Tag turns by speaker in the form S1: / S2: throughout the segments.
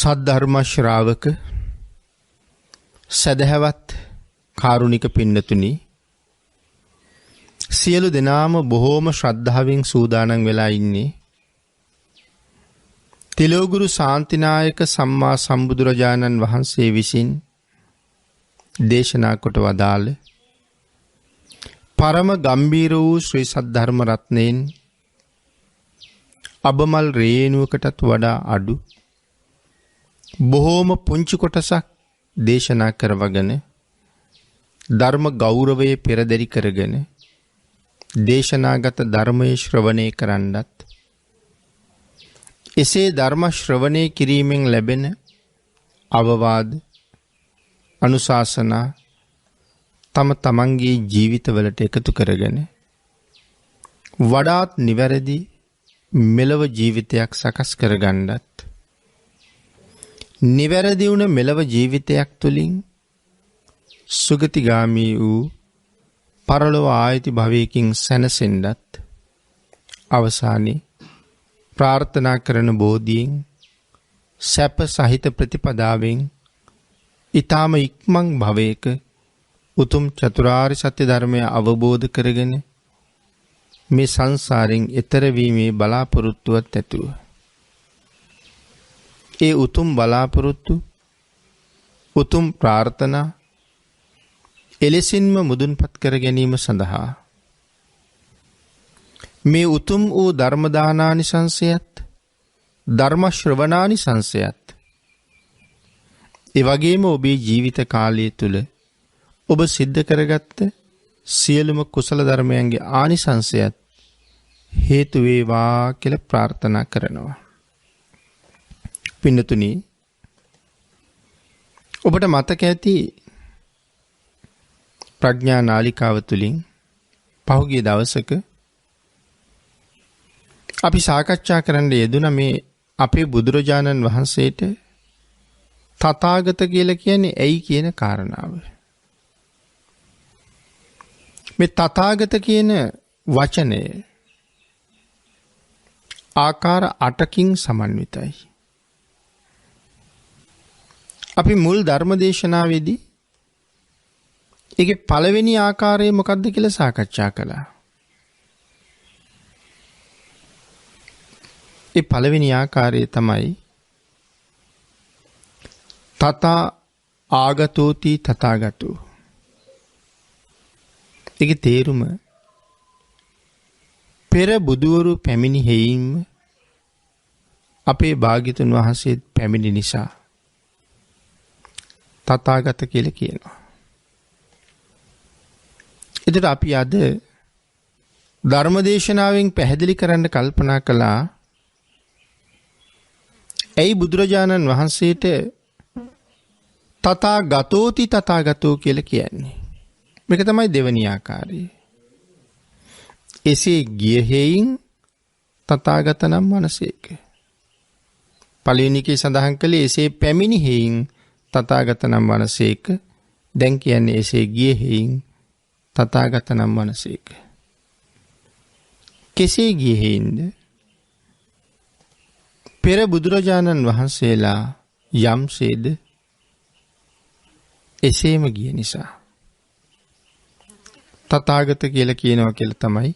S1: සද්ධර්ම ශ්‍රාවක සදහවත් කාරුණික පින්නතුනි, සියලු දෙනාම බොහෝම ශ්‍රද්ධාවෙන් සූදානම් වෙලා ඉන්නේ තිලෝගුරු ශාන්තිනායක සම්මා සම්බුදුරජාණන් වහන්සේ විසින් දේශනා කොට වදාළ පරම ගම්බීර වූ ශ්‍රී සද්ධර්ම රත්නයෙන් අබමල් රේණුවකටත් වඩා අඩු බොහෝම පුංචි කොටසක් දේශනා කරවගෙන ධර්ම ගෞරවයේ පෙරදරි කරගෙන දේශනාගත ධර්මයේ ශ්‍රවණය කරන්නත්, එසේ ධර්ම ශ්‍රවණය කිරීමෙන් ලැබෙන අවවාද අනුශාසනා තම තමන්ගේ ජීවිතවලට එකතු කරගෙන වඩාත් නිවැරදි මෙලව ජීවිතයක් සකස් කරගන්නත්, නිවැරදි වුණ මෙලව ජීවිතයක් තුළින් සුගතිගාමී වූ පරලොව ආයති භවයකින් සැනසෙන්නත් අවසානයේ ප්‍රාර්ථනා කරන බෝධියෙන් සැප සහිත ප්‍රතිපදාවෙන් ඊ타ම ඉක්මන් භවයක උතුම් චතුරාර්ය සත්‍ය ධර්මය අවබෝධ කරගෙන මේ සංසාරයෙන් එතර වීමේ බලාපොරොත්තුවත් ඇතුව ඒ උතුම් බලාපොරොත්තු උතුම් ප්‍රාර්ථනා එලෙසින්ම මුදුන්පත් කර ගැනීම සඳහා මේ උතුම් වූ ධර්ම දානානිසංසයත් ධර්ම ශ්‍රවණානිසංසයත් ඒ වගේම ඔබේ ජීවිත කාලය තුල ඔබ සිද්ධ කරගත්ත සියලුම කුසල ධර්මයන්ගේ ආනිසංසයත් හේතු වේවා කියලා ප්‍රාර්ථනා කරනවා. පින්නතුනි, ඔබට මතක ඇති ප්‍රඥා නාලිකාව තුලින් පහුගිය දවසක අපි සාකච්ඡා කරන්න යෙදුන මේ අපේ බුදුරජාණන් වහන්සේට තථාගත කියලා කියන්නේ ඇයි කියන කාරණාව. මේ තථාගත කියන වචනය ආකාර 8කින් සමන්විතයි. අපි මුල් ධර්මදේශනාවේදී ඒකේ පළවෙනි ආකාරය මොකක්ද කියලා සාකච්ඡා කළා. ඒ පළවෙනි ආකාරය තමයි තථා ආගතෝති තථාගතෝ. ඒකේ තේරුම පෙර බුදුවරු පැමිණි හේයින්ම අපේ භාග්‍යතුන් වහන්සේ පැමිණි නිසා තථාගත කියලා කියනවා. එතකොට අපි අද ධර්මදේශනාවෙන් පැහැදිලි කරන්න කල්පනා කළා ඇයි බුදුරජාණන් වහන්සේට තථාගතෝති තථාගතෝ කියලා කියන්නේ. මේක තමයි දෙවැනි ආකාරය. එසේ ගිය හේයින් තථාගත නම් මනසේක. පළවෙනි එකේ සඳහන් කළේ එසේ පැමිණි හේයින් තථාගත නම් මනසේක. දැන් කියන්නේ එසේ ගිය හේයින් තථාගත නම් මනසේක. කෙසේ ගිය හේයින්ද? පෙර බුදුරජාණන් වහන්සේලා යම්සේද එසේම ගිය නිසා තථාගත කියලා කියනවා කියලා තමයි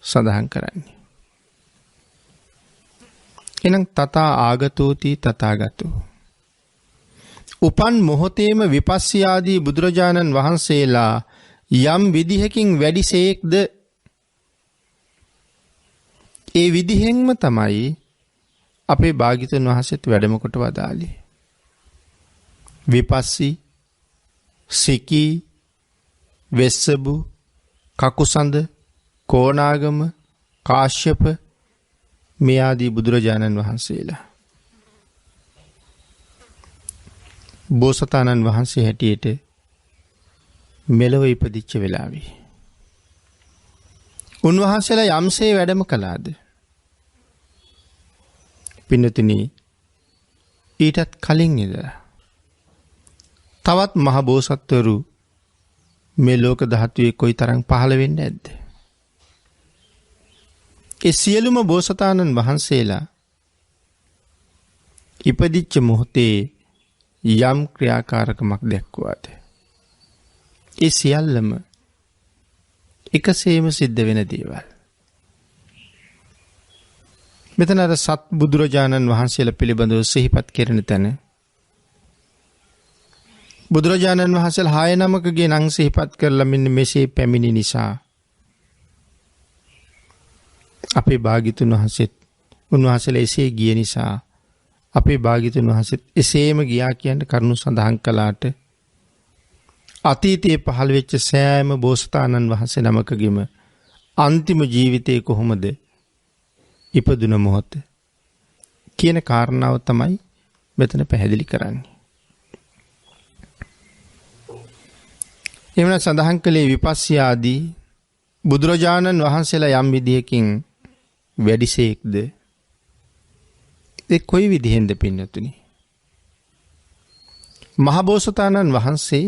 S1: සඳහන් කරන්නේ. එහෙනම් තථා ආගතෝති තථාගතෝ. උපන් මොහොතේම විපස්සී ආදී බුදුරජාණන් වහන්සේලා යම් විදිහකින් වැඩිසේක්ද ඒ විදිහෙන්ම තමයි අපේ භාග්‍යතුන් වහන්සේත් වැඩම කොට වදාළේ. විපස්සී, සිකී, වෙස්සබු, කකුසඳ, කෝණාගම, කාශ්‍යප මේ ආදී බුදුරජාණන් වහන්සේලා බෝසතාණන් වහන්සේ හැටියට මෙලොව ඉපදිච්ච වෙලාවේ උන්වහන්සේලා යම්සේ වැඩම කළාද? පින්නතුනි, ඊටත් කලින් ඉඳලා තවත් මහ බෝසත්වරු මේ ලෝක ධාතුවේ කොයිතරම් පහළ වෙන්නේ නැද්ද? ඒ සියලුම බෝසතාණන් වහන්සේලා ඉපදිච්ච මොහොතේ යම් ක්‍රියාකාරකමක් දැක්වුවාද ඒ සියල්ලම එකසේම සිද්ධ වෙන දේවල්. මෙතන අර සත් බුදුරජාණන් වහන්සේලා පිළිබඳව සිහිපත් කරන තැන බුදුරජාණන් වහන්සේලා 6 නමකගේ නම් සිහිපත් කරලා මෙන්න මෙසේ පැමිණි නිසා අපේ භාග්‍යතුන් වහන්සේත් උන්වහන්සේලා එසේ ගිය නිසා අපේ භාග්‍යතුන් වහන්සේත් එසේම ගියා කියන කරුණු සඳහන් කළාට අතීතයේ පහළ වෙච්ච සෑම බෝසතාණන් වහන්සේ නමකගෙම අන්තිම ජීවිතේ කොහොමද ඉපදුන මොහොත කියන කාරණාව තමයි මෙතන පැහැදිලි කරන්නේ. එවන සඳහන් කළේ විපස්සී ආදී බුදුරජාණන් වහන්සේලා යම් විදියකින් වැඩිසේක්ද ඒ කොයි විදිහෙන්ද පින්නතුනි? මහබෝසතාණන් වහන්සේ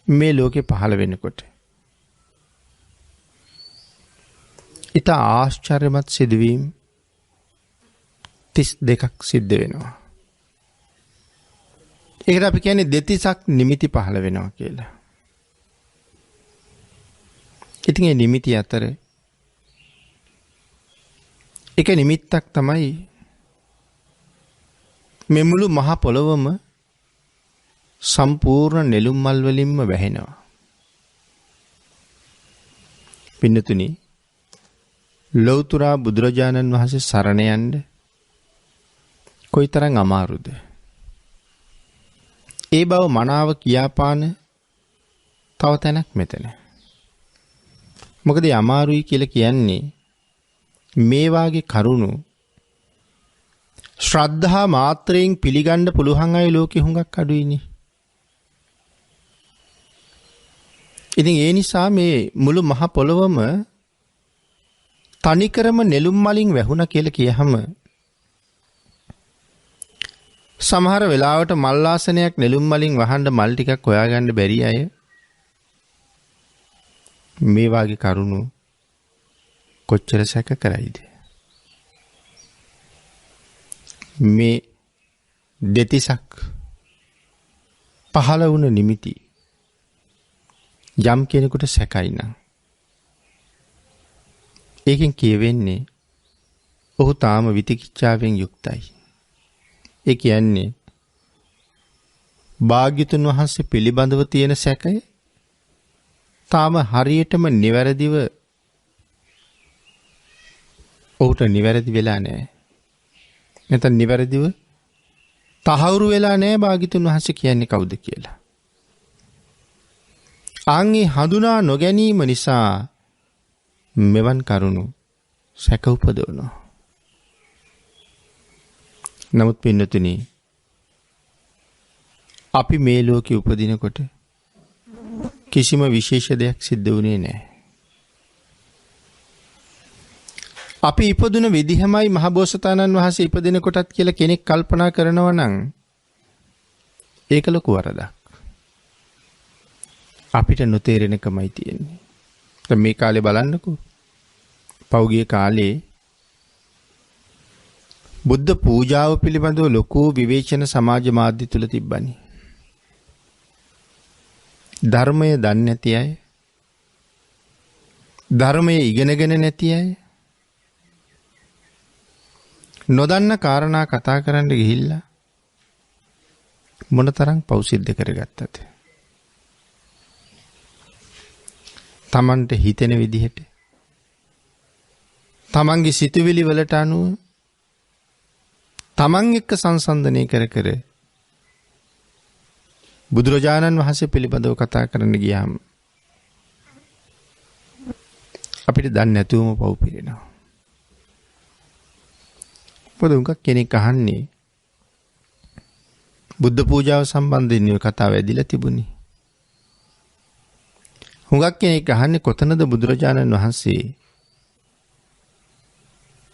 S1: මේ ලෝකේ පහළ වෙනකොට ඊට ආශ්චර්යමත් සිදුවීම් 32ක් සිද්ධ වෙනවා. ඒකට අපි කියන්නේ දෙතිසක් නිමිති පහළ වෙනවා කියලා. ඉතින් ඒ නිමිති අතර එක නිමිත්තක් තමයි මේ මුළු මහ පොළොවම සම්පූර්ණ නෙළුම් මල් වලින්ම වැහෙනවා. පින්නතුනි ලෞතර බුදුරජාණන් වහන්සේ සරණ යන්න කොයිතරම් අමාරුද? ඒ බව මනාව කියාපාන තව තැනක් මෙතන. මොකද අමාරුයි කියලා කියන්නේ මේ වාගේ කරුණු ශ්‍රද්ධා මාත්‍රයෙන් පිළිගන්න පුළුවන් අය ලෝකෙ හුඟක් අඩුයිනේ. ඉතින් ඒ නිසා මේ මුළු මහ පොළොවම තනිකරම නෙළුම් මලින් වැහුණා කියලා කියහම සමහර වෙලාවට මල් ආසනයක් නෙළුම් මලින් වහන්න මල් ටිකක් හොයාගන්න බැරි අය මේ වාගේ කරුණු කොච්චර සැක කරයිද? මේ දෙතිසක් පහළ වුණ නිමිති යම් කෙනෙකුට සැකයි නම් ඒකෙන් කියවෙන්නේ ඔහු තාම විතිකිච්ඡාවෙන් යුක්තයි. ඒ කියන්නේ භාග්‍යතුන් වහන්සේ පිළිබඳව තියෙන සැකය තාම හරියටම නිවැරදිව ඔහුට නිවැරදි වෙලා නැහැ. නැත්නම් නිවැරදිව තහවුරු වෙලා නැහැ භාග්‍යතුන් වහන්සේ කියන්නේ කවුද කියලා. ආන්ගේ හඳුනා නොගැනීම නිසා මෙවන් කරුණු සැක උපදවනවා. නමුත් පින්නතුනි අපි මේ ලෝකෙ උපදිනකොට කිසිම විශේෂ දෙයක් සිද්ධ වුණේ නැහැ. අපි ඉපදුන විදිහමයි මහබෝසතාණන් වහන්සේ ඉපදින කොටත් කියලා කෙනෙක් කල්පනා කරනවා නම් ඒක ලොකු වරදක්. අපිට නොතේරෙනකමයි තියෙන්නේ. දැන් මේ කාලේ බලන්නකෝ. පෞගිය කාලේ බුද්ධ පූජාව පිළිබඳව ලොකු විවේචන සමාජ මාධ්‍ය තුල තිබ්බනේ. ධර්මය දන්නේ නැති අය, ධර්මය ඉගෙනගෙන නැති අය, නොදන්න කාරණා කතා කරන්න ගිහිල්ලා මොනතරම් පව් සිද්ධ කරගත්තද? තමන්ට හිතෙන විදිහට තමන්ගේ සිතුවිලි වලට අනුව තමන් එක්ක සංසන්දනය කර කර බුදුරජාණන් වහන්සේ පිළිබඳව කතා කරන්න ගියාම අපිට දන්නේ නැතුවම පව් පිරෙනවා. පොදු උන්ක කෙනෙක් අහන්නේ බුද්ධ පූජාව සම්බන්ධයෙන් මේ කතාව ඇදිලා තිබුණේ. හුඟක් කෙනෙක් අහන්නේ කොතනද බුදුරජාණන් වහන්සේ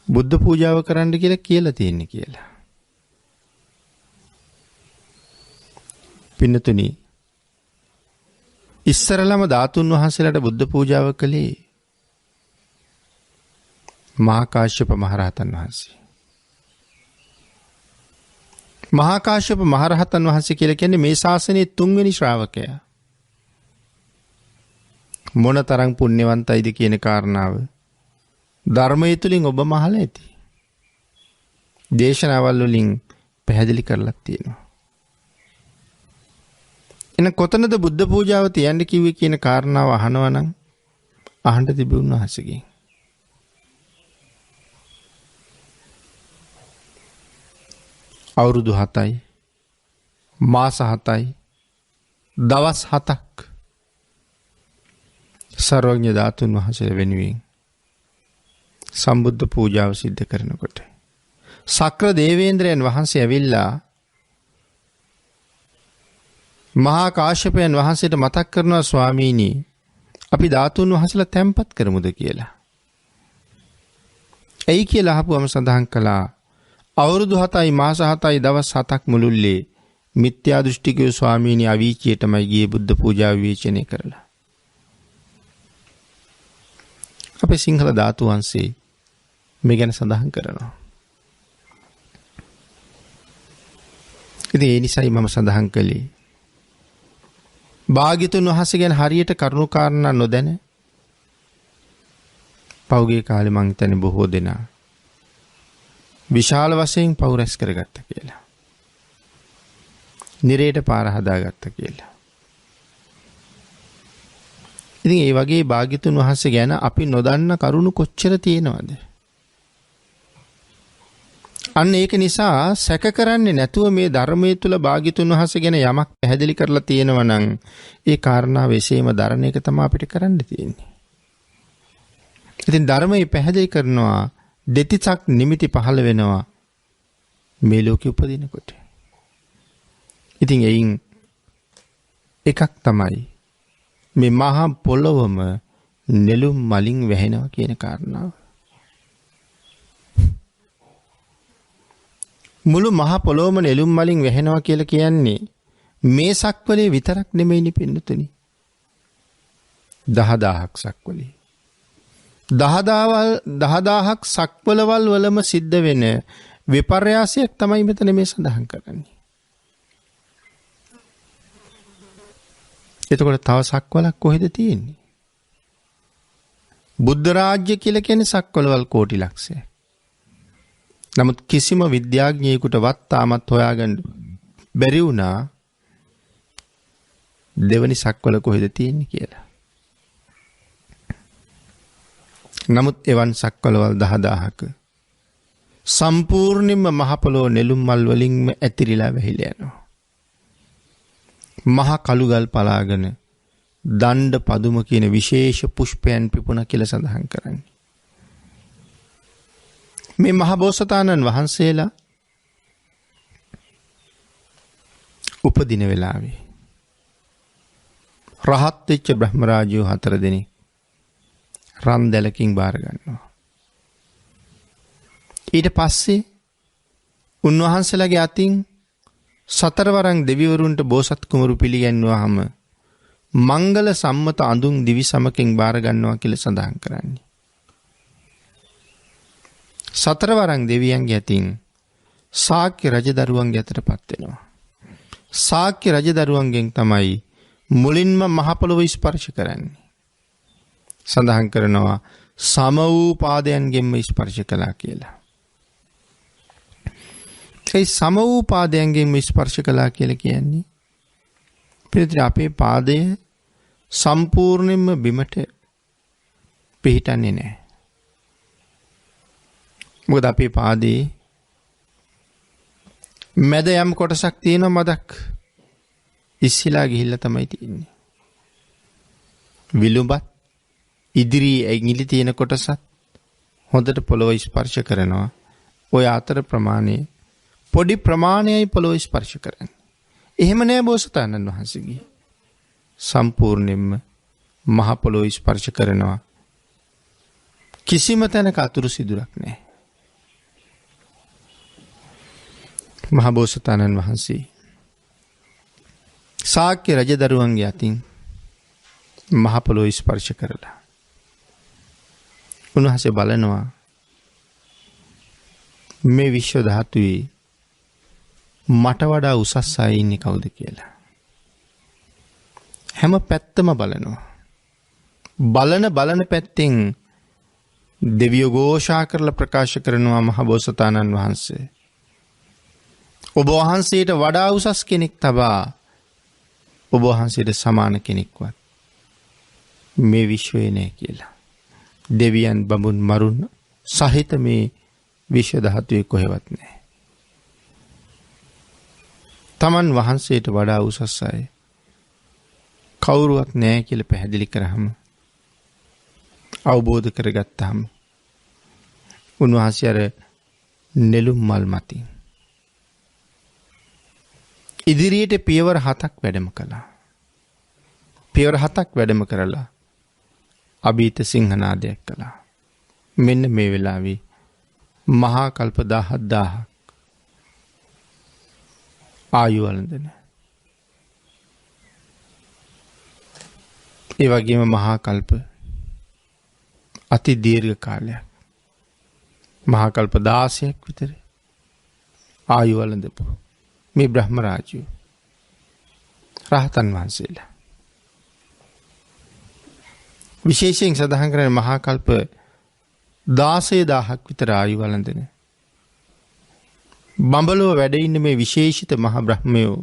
S1: බුද්ධ පූජාව කරන්න කියලා තියෙන්නේ කියලා. පින්නතුනි ඉස්සරළම ධාතුන් වහන්සේලාට බුද්ධ පූජාව කළේ මහා කාශ්‍යප මහ රහතන් වහන්සේ. මහා කාශ්‍යප මහරහතන් වහන්සේ කියලා කියන්නේ මේ ශාසනයේ 3 වෙනි ශ්‍රාවකයා. මොන තරම් පුණ්‍යවන්තයිද කියන කාරණාව ධර්මයේ තුලින් ඔබ මහලා ඇති. දේශනාවල් වලින් පැහැදිලි කරලා තියෙනවා. එන කොතනද බුද්ධ පූජාව තියන්න කිව්වේ කියන කාරණාව අහනවා නම් අහන්න තිබුණ උන්වහන්සේගෙන්. අවුරුදු 7යි මාස 7යි දවස් 7ක් සර්වඥ ධාතුන් වහන්සේ වෙනුවෙන් සම්බුද්ධ පූජාව සිද්ධ කරනකොට සක්‍ර දේවේන්ද්‍රයන් වහන්සේ ඇවිල්ලා මහා කාශ්‍යපයන් වහන්සේට මතක් කරනවා ස්වාමීනි අපි ධාතුන් වහන්සේලා තැන්පත් කරමුද කියලා. එයි කියලා අහපුවම සඳහන් කළා අවුරුදු 7යි මාස 7යි දවස් 7ක් මුළුල්ලේ මිත්‍යා දෘෂ්ටිකයෝ ස්වාමීනි අවීචියටමයි ගියේ බුද්ධ පූජාව විවේචනය කරලා. අපේ සිංහල ධාතු වංශේ මේ ගැන සඳහන් කරනවා. ඉතින් ඒ නිසායි මම සඳහන් කළේ භාග්‍යතුන් වහන්සේ ගැන හරියට කරුණු කාරණා නොදැන පෞගේ කාලේ මං හිතන්නේ බොහෝ දෙනා විශාල වශයෙන් පව් රැස් කරගත්තා කියලා. නිරේට පාර හදාගත්තා කියලා. ඉතින් ඒ වගේ භාග්‍යතුන් වහන්සේ ගැන අපි නොදන්න කරුණු කොච්චර තියෙනවද? අන්න ඒක නිසා සැක කරන්නේ නැතුව මේ ධර්මයේ තුල භාග්‍යතුන් වහන්සේ ගැන යමක් පැහැදිලි කරලා තියෙනවා නම් ඒ කාරණාව එසේම දරණ එක තමයි අපිට කරන්න තියෙන්නේ. ඉතින් ධර්මයේ පැහැදිලි කරනවා දෙතිසක් නිමිති පහළ වෙනවා මේ ලෝකෙ උපදිනකොට. ඉතින් එයින් එකක් තමයි මේ මහා පොළොවම නෙළුම් මලින් වැහෙනවා කියන කාරණාව. මුළු මහා පොළොවම නෙළුම් මලින් වැහෙනවා කියලා කියන්නේ මේ සක්වලේ විතරක් නෙමෙයිනි පින්නතුනි. 10000ක් සක්වලේ. 10000ක් සක්වලවල් වලම සිද්ධ වෙන විපර්යාසයක් තමයි මෙතන මේ සඳහන් කරන්නේ. එතකොට තව සක්වලක් කොහෙද තියෙන්නේ? බුද්ධ රාජ්‍ය කියලා කියන්නේ සක්වලවල් කෝටි ලක්ෂයක්. නමුත් කිසිම විද්‍යාඥයෙකුටවත් තාමත් හොයාගන්න බැරි වුණා දෙවනි සක්වල කොහෙද තියෙන්නේ කියලා. නමුත් එවන් සක්වලවල් 10000ක සම්පූර්ණයෙන්ම මහ පොළොව නෙළුම් මල් වලින්ම ඇතිරිලා වැහිලා යනවා. මහ කළුගල් පලාගෙන දණ්ඩ පදුම කියන විශේෂ පුෂ්පයන් පිපුණ කියලා සඳහන් කරන්නේ. මේ මහ බෝසතාණන් වහන්සේලා උපදින වෙලාවේ රහත් වෙච්ච බ්‍රහ්ම රාජයෝ 4 දෙනෙක් රන් දැලකින් බාර ගන්නවා. ඊට පස්සේ උන්වහන්සේලාගේ අතින් 4 වරන් දෙවිවරුන්ට බෝසත් කුමරු පිළිගැන්වුවාම මංගල සම්මත අඳුන් දිවි සමකින් බාර ගන්නවා කියලා සඳහන් කරන්නේ. 4 වරන් දෙවියන්ගේ අතින් ශාක්‍ය රජදරුවන්ගේ අතටපත් වෙනවා. ශාක්‍ය රජදරුවන්ගෙන් තමයි මුලින්ම මහ පොළොව ස්පර්ශ කරන්නේ. සඳහන් කරනවා සම වූ පාදයන්ගෙන්ම ස්පර්ශ කළා කියලා. ඒ සම වූ පාදයන්ගෙන්ම ස්පර්ශ කළා කියලා කියන්නේ පිළිතුර අපේ පාදය සම්පූර්ණයෙන්ම බිමට පිහිටන්නේ නැහැ. මොකද අපේ පාදේ මැද යම් කොටසක් තියෙනවා මදක් ඉස්සිලා ගිහිල්ලා තමයි තියෙන්නේ. විලුඹත් ඉදිරි ඇඟිලි තියෙන කොටසත් හොඳට පොළොව ස්පර්ශ කරනවා. ඔය අතර ප්‍රමාණය පොඩි ප්‍රමාණයයි පොළොව ස්පර්ශ කරන්නේ. එහෙම නෑ බෝසතාණන් වහන්සේගේ. සම්පූර්ණයෙන්ම මහ පොළොව ස්පර්ශ කරනවා. කිසිම තැනක අතුරු සිදුරක් නැහැ. මහ බෝසතාණන් වහන්සේ ශාක්‍ය රජදරුවන්ගේ අතින් මහ පොළොව ස්පර්ශ කරලා උන්වහන්සේ බලනවා මේ විශ්ව ධාතුවේ මට වඩා උසස් අය ඉන්නේ කවුද කියලා. හැම පැත්තම බලනවා. බලන පැත්තෙන් දෙවියෝ ഘോഷා කරලා ප්‍රකාශ කරනවා මහබෝසතාණන් වහන්සේ. ඔබ වහන්සේට වඩා උසස් කෙනෙක් තබා ඔබ වහන්සේට සමාන කෙනෙක්වත් මේ විශ්වයේ නැහැ කියලා. දෙවියන් බඹුන් මරුන් සහිත මේ විශ්ව ධාතුවේ කොහෙවත් නැහැ. තමන් වහන්සේට වඩා උසස් අය කවුරුවත් නැහැ කියලා පැහැදිලි කරාම අවබෝධ කරගත්තාම උන්වහන්සේ අර නෙළුම් මල් මතින් ඉදිරියට පියවර 7ක් වැඩම කළා. පියවර 7ක් වැඩම කරලා අභීත සිංහනාදයක් කළා. මෙන්න මේ වෙලාවේ මහා කල්ප 17000ක් ආයු වළඳන. ඒ වගේම මහා කල්ප අති දීර්ඝ කාලයක් මහා කල්ප 16ක් විතර ආයු වළඳපු මේ බ්‍රහ්ම රාජ්‍යය රහතන් වහන්සේලා. විශේෂයෙන් සඳහන් කරන්නේ මහා කල්ප 16000ක් විතර ආයු වළඳන බඹලොව වැඩ ඉන්න මේ විශේෂිත මහ බ්‍රහ්මයෝ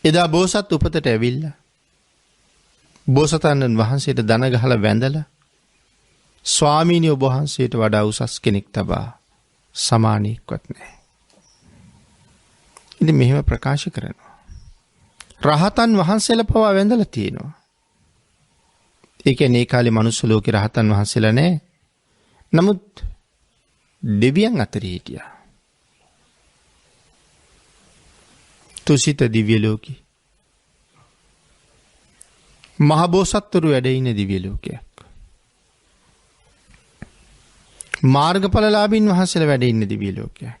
S1: එදා බෝසත් උපතට ඇවිල්ලා බෝසතාණන් වහන්සේට දන ගහලා වැඳලා ස්වාමීනි ඔබ වහන්සේට වඩා උසස් කෙනෙක් තබා සමානෙක්වත් නැහැ. ඉතින් මෙහෙම ප්‍රකාශ කරනවා. රහතන් වහන්සේලා පවා වැඳලා තියෙනවා. ඒ කියන්නේ ඒ කාලේ මනුස්ස ලෝකේ රහතන් වහන්සේලා නැහැ. නමුත් දෙවියන් අතරේ හිටියා. තුසිත දිව්‍ය ලෝකේ මහ බෝසත්වරු වැඩ ඉන්න දිව්‍ය ලෝකයක්. මාර්ගඵලලාභීන් වහන්සේලා වැඩ ඉන්න දිව්‍ය ලෝකයක්.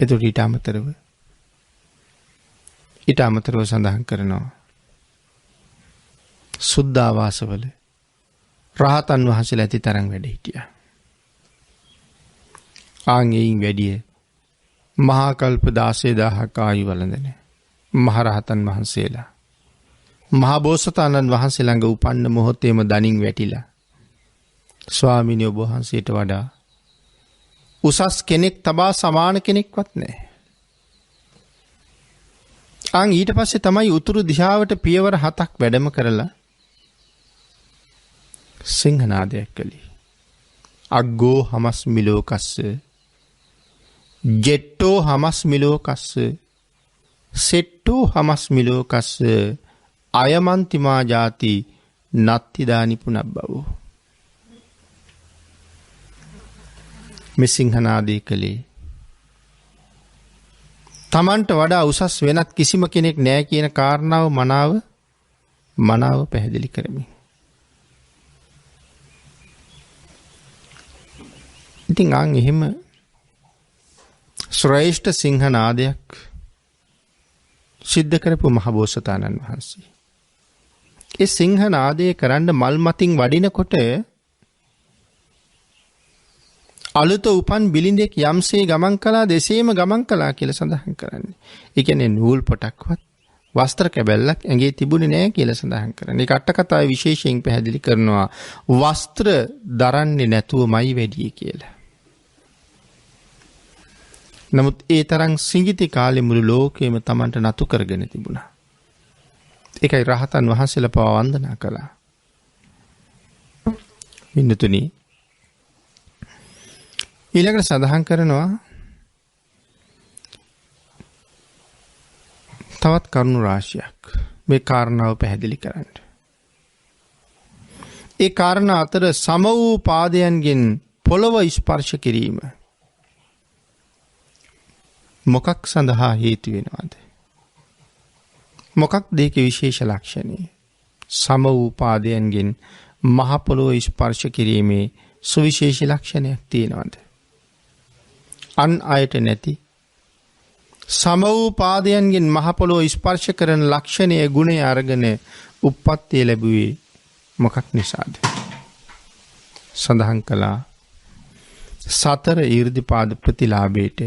S1: එතකොට ඊට අමතරව සඳහන් කරනවා සුද්ධාවාසවල රහතන් වහන්සේලා ඇති තරම් වැඩ හිටියා. ආන්ගෙයින් වැඩිය මහා කල්ප 16000ක් ආයු වළඳන මහරහතන් වහන්සේලා මහා බෝසතාණන් වහන්සේ ළඟ උපන්න මොහොතේම දණින් වැටිලා ස්වාමීනි ඔබ වහන්සේට වඩා උසස් කෙනෙක් තබා සමාන කෙනෙක්වත් නැහැ. ඊට පස්සේ තමයි උතුරු දිශාවට පියවර 7ක් වැඩම කරලා සිංහනාදයක් කළේ. අග්ගෝ හමස් මිලෝකස්ස ජෙට්ටෝ හමස් මිලෝකස්ස සෙට්ටෝ හමස් මිලෝකස්ස අයමන්තිමා ජාති නත්තිදානි පුනබ්බවෝ. මේ සිංහනාදය කළේ තමන්ට වඩා උසස් වෙනත් කිසිම කෙනෙක් නැහැ කියන කාරණාව මනාව පැහැදිලි කරමින්. ඉතින් එහෙම ශ්‍රේෂ්ඨ සිංහනාදයක් සිද්ධ කරපු මහබෝසතාණන් වහන්සේ. ඒ සිංහනාදය කරන්න මල් මතින් වඩිනකොට අලුත උපන් බිලිඳෙක් යම්සේ ගමන් කළා දෙසේම ගමන් කළා කියලා සඳහන් කරන්නේ. ඒ කියන්නේ නූල් පොටක්වත් වස්ත්‍ර කැබැල්ලක් ඇඟේ තිබුණේ නැහැ කියලා සඳහන් කරන්නේ. ඒක අට කතාවේ විශේෂයෙන් පැහැදිලි කරනවා වස්ත්‍ර දරන්නේ නැතුවමයි වැඩි කියලා. නමුත් ඒ තරම් සිඟිති කාලේ මුළු ලෝකෙම Tamanට නතු කරගෙන තිබුණා. ඒකයි රහතන් වහන්සේලා පවා වන්දනා කළා. මින්නතුනි ඊළඟට සඳහන් කරනවා තවත් කරුණු රාශියක් මේ කාරණාව පැහැදිලි කරන්න. ඒ කාරණා අතර සම වූ පාදයන්ගෙන් පොළව ස්පර්ශ කිරීම මොකක් සඳහා හේතු වෙනවද? මොකක්ද ඒකේ විශේෂ ලක්ෂණය? සම වූ පාදයන්ගෙන් මහ පොළොව ස්පර්ශ කිරීමේ සුවිශේෂී ලක්ෂණයක් තියෙනවද? අන් අයට නැති සම වූ පාදයන්ගෙන් මහ පොළොව ස්පර්ශ කරන ලක්ෂණයේ ගුණය අරගෙන උප්පත්තිය ලැබුවේ මොකක් නිසාද? සඳහන් කළා සතර ඊර්ධිපාද ප්‍රතිලාභයට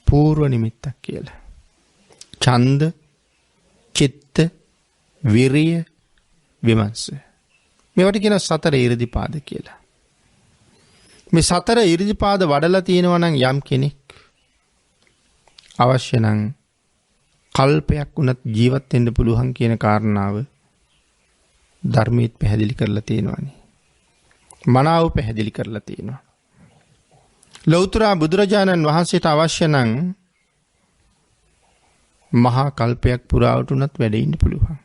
S1: පූර්ව නිමිත්තක් කියලා. ඡන්ද, චිත්ත, විරිය, විමර්ශ. මේවට කියන සතර ඊර්ධිපාද කියලා. මේ සතර ඊර්ධිපාද වඩලා තියෙනවා නම් යම් කෙනෙක් අවශ්‍ය නම් කල්පයක් වුණත් ජීවත් වෙන්න පුළුවන් කියන කාරණාව ධර්මයේ පැහැදිලි කරලා තියෙනවානේ. මනාව පැහැදිලි කරලා තියෙනවා. ලෞතර බුදුරජාණන් වහන්සේට අවශ්‍ය නම් මහා කල්පයක් පුරාවට උනත් වැඩ ඉන්න පුළුවන්.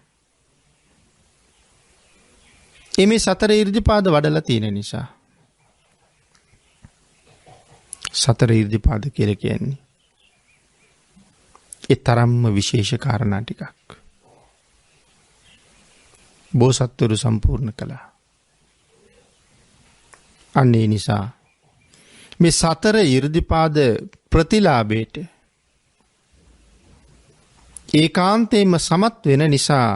S1: මේ සතර ඊර්ධිපාද වඩලා තියෙන නිසා. සතර ඊර්ධිපාද කියලා කියන්නේ ඒ තරම්ම විශේෂ කාරණා ටිකක්. බෝසත්වරු සම්පූර්ණ කළා. අන්න ඒ නිසා මේ සතර ඊර්ධිපාද ප්‍රතිලාභයට ඒකාන්තයෙන්ම සමත් වෙන නිසා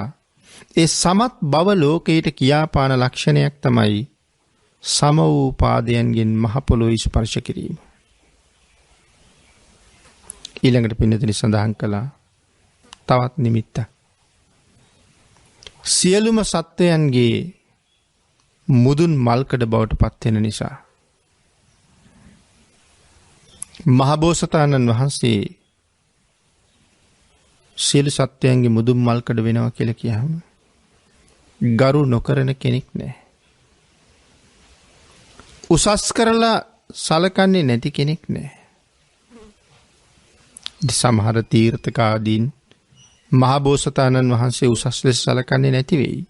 S1: ඒ සමත් බව ලෝකයට කියාපාන ලක්ෂණයක් තමයි සම වූ පාදයන්ගෙන් මහ පොළොව ස්පර්ශ කිරීම. ඊළඟට පින්නතුනි සඳහන් කළා තවත් නිමිත්තක්. සියලුම සත්වයන්ගේ මුදුන් මල්කඩ බවට පත් වෙන නිසා මහබෝසතාණන් වහන්සේ සියලු සත්වයන්ගේ මුදුන් මල්කඩ වෙනවා කියලා කියහම ගරු නොකරන කෙනෙක් නැහැ. උසස් කරලා සලකන්නේ නැති කෙනෙක් නැහැ. සමහර තීර්ථකාදීන් මහබෝසතාණන් වහන්සේ උසස් ලෙස සලකන්නේ නැති වෙයි.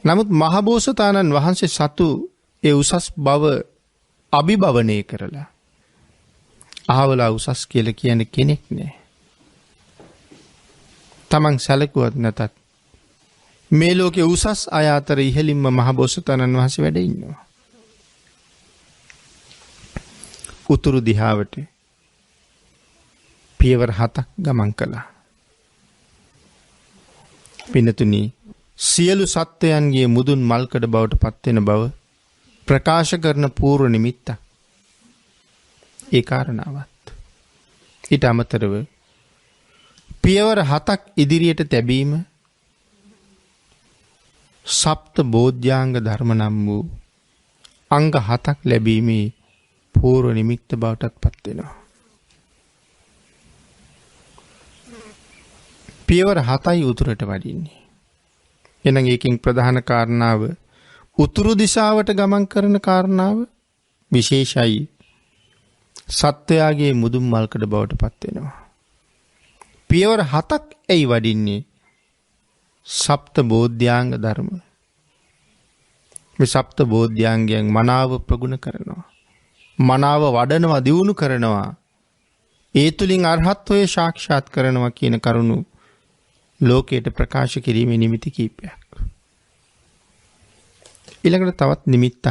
S1: නමුත් මහබෝසතාණන් වහන්සේ සතු ඒ උසස් බව අභිභවනය කරලා අහවලා උසස් කියලා කියන කෙනෙක් නැහැ. තමන් සැලකුවත් නැතත් මේ ලෝකේ උසස් අය අතර ඉහළින්ම මහබෝසතාණන් වහන්සේ වැඩ ඉන්නවා. උතුරු දිහාවට පියවර 7ක් ගමන් කළා. පින්නතුනි සියලු සත්වයන්ගේ මුදුන් මල්කඩ බවට පත් වෙන බව ප්‍රකාශ කරන පූර්ව නිමිත්ත. ඒ කාරණාවත් ඊට අමතරව පියවර 7ක් ඉදිරියට තැබීම සප්ත බෝධ්‍යාංග ධර්ම නම් වූ අංග 7ක් ලැබීමේ පූර්ව නිමිත්ත බවටත් පත් වෙනවා. පියවර 7යි උතුරට වඩින්නේ. එනම් ඒකෙන් ප්‍රධාන කාරණාව උතුරු දිශාවට ගමන් කරන කාරණාව විශේෂයි. සත්වයාගේ මුදුන් මල්කඩ බවට පත් වෙනවා. පියවර 7ක් ඇයි වඩින්නේ? සප්ත බෝධ්‍යාංග ධර්ම. මේ සප්ත බෝධ්‍යාංගයන් මනාව ප්‍රගුණ කරනවා. මනාව වඩනවා, දියුණු කරනවා. ඒ තුලින් අරහත්ත්වය සාක්ෂාත් කරනවා කියන කරුණු ලෝකයට ප්‍රකාශ කිරීමේ නිමිති කීපයක්. ඊළඟට තවත් නිමිත්තක්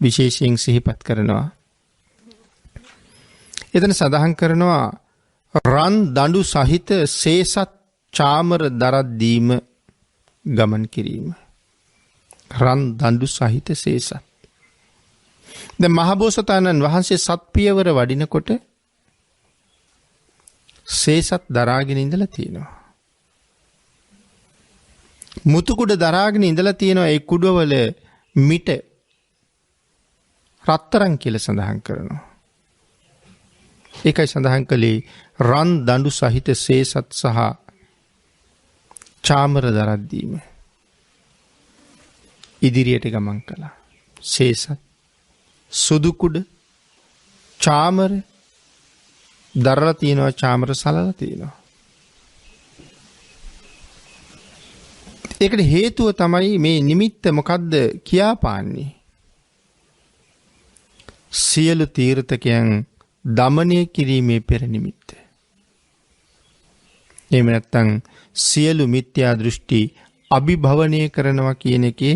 S1: විශේෂයෙන් සිහිපත් කරනවා. එතන සඳහන් කරනවා රන් දඬු සහිත සේසත් චාමර දරද්දීම ගමන් කිරීම. රන් දඬු සහිත සේසත්. දැන් මහබෝසතාණන් වහන්සේ සත්පියවර වඩිනකොට සේසත් දරාගෙන ඉඳලා තියෙනවා. මුතුකුඩ දරාගෙන ඉඳලා තියෙනවා. ඒ කුඩවල මිට රත්තරන් කියලා සඳහන් කරනවා. ඒකයි සඳහන් කළේ රන් දඬු සහිත සේසත් සහ චාමර දරද්දීම. ඉදිරියට ගමන් කළා. සේසත්, සුදු කුඩ, චාමර දරලා තියෙනවා, චාමර සලලා තියෙනවා. ඒකට හේතුව තමයි මේ නිමිත්ත මොකද්ද කියාපාන්නේ? සියලු තීර්ථකයන් දමනය කිරීමේ පෙර නිමිත්ත. එහෙම නැත්නම් සියලු මිත්‍යා දෘෂ්ටි අභිභවනය කරනවා කියන එකේ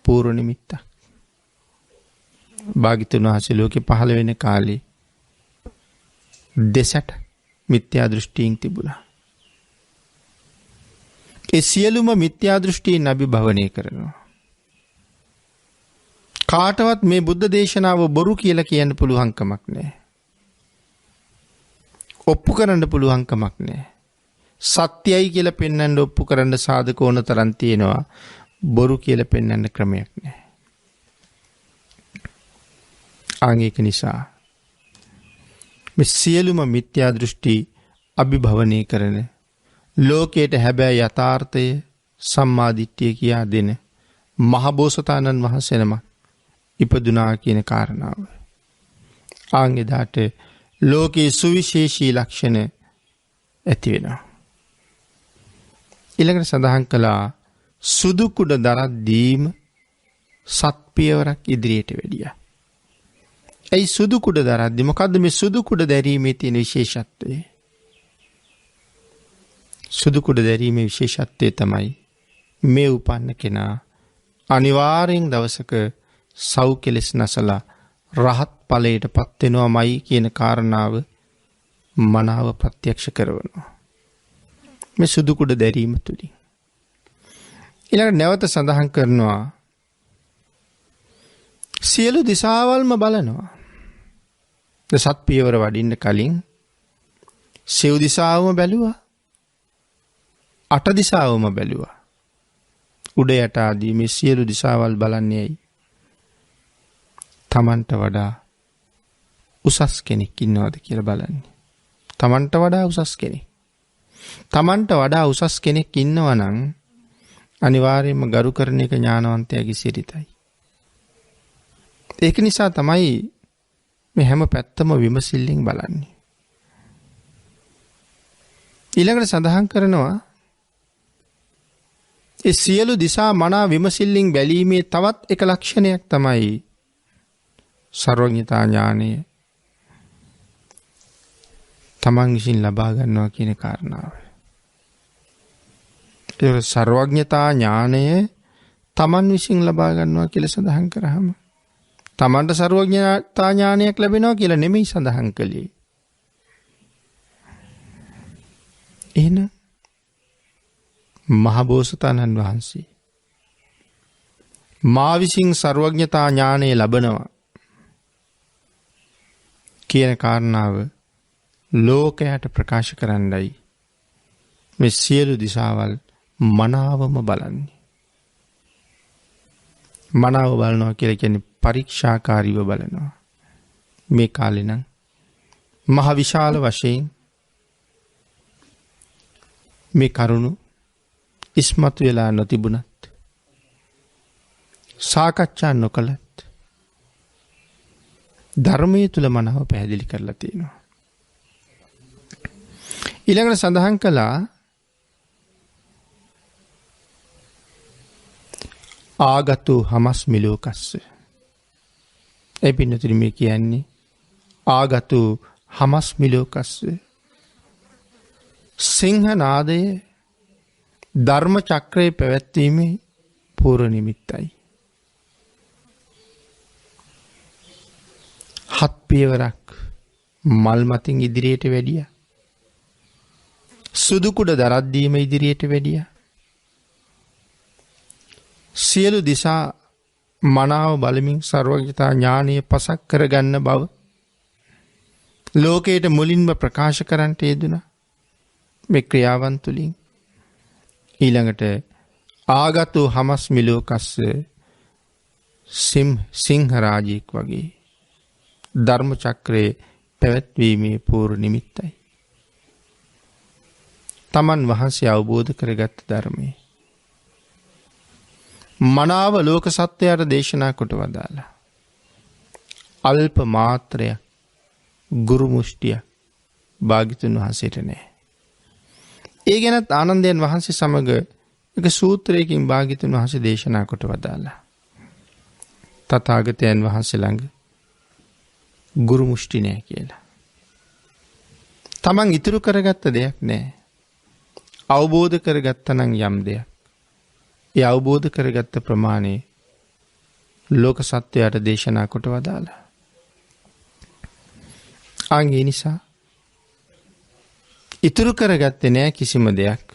S1: පූර්ව නිමිත්තක්. භාග්‍යතුන් වහන්සේ ලෝකේ පහළ වෙන කාලේ දෙසට මිත්‍යා දෘෂ්ටීන් තිබුණා. ඒ සියලුම මිත්‍යා දෘෂ්ටීන් අභිභවනය කරනවා. කාටවත් මේ බුද්ධ දේශනාව බොරු කියලා කියන්න පුළුවන් කමක් නැහැ. ඔප්පු කරන්න පුළුවන් කමක් නැහැ. සත්‍යයි කියලා පෙන්වන්න ඔප්පු කරන්න සාධක ඕන තරම් තියෙනවා. බොරු කියලා පෙන්වන්න ක්‍රමයක් නැහැ. ආංගික නිසා මේ සියලුම මිත්‍යා දෘෂ්ටි අභිභවනය කරන ලෝකයට හැබැයි යථාර්ථය සම්මාදිට්ඨිය කියා දෙන මහබෝසතාණන් වහන්සේ නම ඉපදුනා කියන කාරණාව. ආංගෙදාට ලෝකයේ සුවිශේෂී ලක්ෂණ ඇති වෙනවා. ඊළඟට සඳහන් කළා සුදු කුඩ දරද්දීම සත්පියවරක් ඉදිරියට වැඩියා. ඇයි සුදු කුඩ දරද්දී මොකද්ද මේ සුදු කුඩ දැරීමේ තියෙන විශේෂත්වය? සුදු කුඩ දැරීමේ විශේෂත්වය තමයි මේ උපන්න කෙනා අනිවාර්යෙන් දවසක සව් කෙලෙස් නැසලා රහත් ඵලයට පත් වෙනවමයි කියන කාරණාව මනාව ප්‍රත්‍යක්ෂ කරනවා. මේ සුදු කුඩ දැරීම තුලින් ඊළඟ නැවත සඳහන් කරනවා සියලු දිශාවල්ම බලනවා. සත් පියවර වඩින්න කලින් සිව් දිශාවම බැලුවා. අට දිශාවම බැලුවා. උඩ යට ආදී මේ සියලු දිශාවල් බලන්නේ ඇයි? තමන්ට වඩා උසස් කෙනෙක් ඉන්නවද කියලා බලන්නේ. තමන්ට වඩා උසස් කෙනෙක්. තමන්ට වඩා උසස් කෙනෙක් ඉන්නවා නම් අනිවාර්යයෙන්ම ගරු කරන එක ඥානවන්තයාගේ සිරිතයි. ඒක නිසා තමයි මේ හැම පැත්තම විමසිල්ලෙන් බලන්නේ. ඊළඟට සඳහන් කරනවා ඒ සියලු දිසා මනා විමසිල්ලෙන් බැලීමේ තවත් එක ලක්ෂණයක් තමයි සර්වඥතා ඥානය. තමන් විසින් ලබා ගන්නවා කියන කාරණාව. ඒ සර්වඥතා ඥානය තමන් විසින් ලබා ගන්නවා කියලා සඳහන් කරාම තමන්ට සර්වඥතා ඥානයක් ලැබෙනවා කියලා නෙමෙයි සඳහන් කළේ. එහෙනම් මහබෝසතාණන් වහන්සේ මා විසින් සර්වඥතා ඥානය ලබනවා කියන කාරණාව ලෝකයට ප්‍රකාශ කරන්නයි මේ සියලු දිශාවල් මනාවම බලන්නේ. මනාව බලනවා කියලා කියන්නේ පරීක්ෂාකාරීව බලනවා. මේ කාලේ නම් මහ විශාල වශයෙන් මේ කරුණු ඉස්මතු වෙලා නොතිබුණත් සාකච්ඡා නොකළත් ධර්මයේ තුල මනාව පැහැදිලි කරලා තියෙනවා. ඊළඟට සඳහන් කළා ආගතු හමස්මි ලෝකස්ස. ඒ පින්නතුනි මේ කියන්නේ ආගතු හමස්මි ලෝකස්ස. සිංහනාදයේ ධර්ම චක්‍රයේ පැවැත්වීමේ පූර්ව නිමිත්තයි. හත් පියවරක් මල් මතින් ඉදිරියට වැඩියා. සුදු කුඩ දරද්දීම ඉදිරියට වැඩියා. සියලු දිසා මනාව බලමින් සර්වඥතා ඥානීය පසක් කරගන්න බව ලෝකයට මුලින්ම ප්‍රකාශ කරන්නට යෙදුණා. මේ ක්‍රියාවන් තුලින් ඊළඟට ආගතු හමස්මි ලෝකස්ස සිංහ රාජෙක් වගේ ධර්ම චක්‍රයේ පැවැත්වීමේ පූර්ව නිමිත්තයි. තමන් වහන්සේ අවබෝධ කරගත් ධර්මයේ මනාව ලෝක සත්‍යයට දේශනා කොට වදාලා. අල්ප මාත්‍රයක් ගුරු මුෂ්ටිය භාග්‍යතුන් වහන්සේට නැහැ. ඒ ගැනත් ආනන්දයන් වහන්සේ සමග එක සූත්‍රයකින් භාග්‍යතුන් වහන්සේ දේශනා කොට වදාලා. තථාගතයන් වහන්සේ ළඟ ගුරු මුෂ්ටි නැහැ කියලා. තමන් ඉතුරු කරගත්ත දෙයක් නැහැ. අවබෝධ කරගත්තා නම් යම් දෙයක්. ඒ අවබෝධ කරගත්ත ප්‍රමාණය ලෝක සත්‍යයට දේශනා කොට වදාලා. ඒ නිසා ඉතුරු කරගත්තේ නැහැ කිසිම දෙයක්.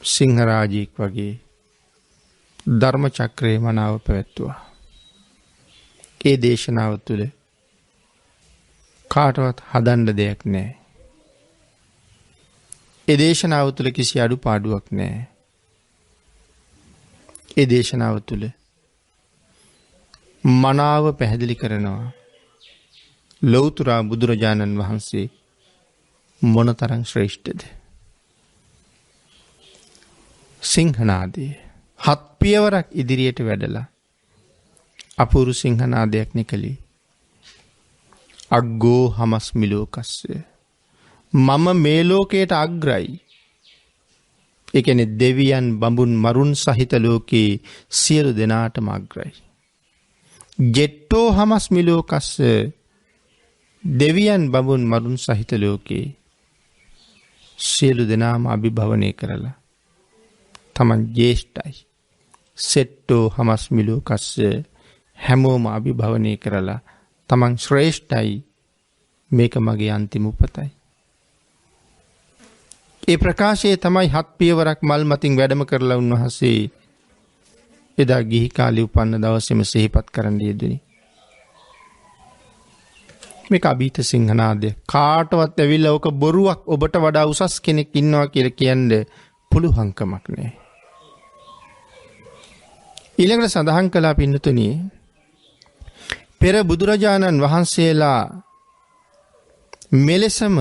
S1: සිංහරාජෙක් වගේ ධර්ම චක්‍රයේ මනාව පැවැත්තුවා. ඒ දේශනාව තුළ කාටවත් හදන්න දෙයක් නැහැ. ඒ දේශනාව තුළ කිසි අඩුපාඩුවක් නැහැ. ඒ දේශනාව තුළ මනාව පැහැදිලි කරනවා ලෞතර බුදුරජාණන් වහන්සේ මොනතරම් ශ්‍රේෂ්ඨද. සිංහනාදයේ හත් පියවරක් ඉදිරියට වැඩලා අපූරු සිංහනාදයක් නිකලී. අග්ගෝ හමස්මි ලෝකස්ස. මම මේ ලෝකයට අග්‍රයි. ඒ කියන්නේ දෙවියන් බඹුන් මරුන් සහිත ලෝකේ සියලු දෙනාටම අග්‍රයි. ජෙට්ටෝ හමස්මි ලෝකස්ස. දෙවියන් බඹුන් මරුන් සහිත ලෝකේ සියලු දෙනාම අභිභවනය කරලා තමන් ජේෂ්ඨයි. සෙට්ටෝ හමස්මි ලෝකස්ස. හැමෝම අභිභවනය කරලා තමන් ශ්‍රේෂ්ඨයි. මේක මගේ අන්තිම උපතයි. ඒ ප්‍රකාශයේ තමයි හත් පියවරක් මල් මතින් වැඩම කරලා උන්වහන්සේ එදා ගිහි කාලේ උපන්න දවසේම සිහිපත් කරන්න යෙදුනි. මේක අභීත සිංහනාදය. කාටවත් ඇවිල්ලා ඔක බොරුවක් ඔබට වඩා උසස් කෙනෙක් ඉන්නවා කියලා කියන්න පුළුවන්කමක් නැහැ. ඊළඟට සඳහන් කළා පින්නතුනි, පෙර බුදුරජාණන් වහන්සේලා මෙලෙසම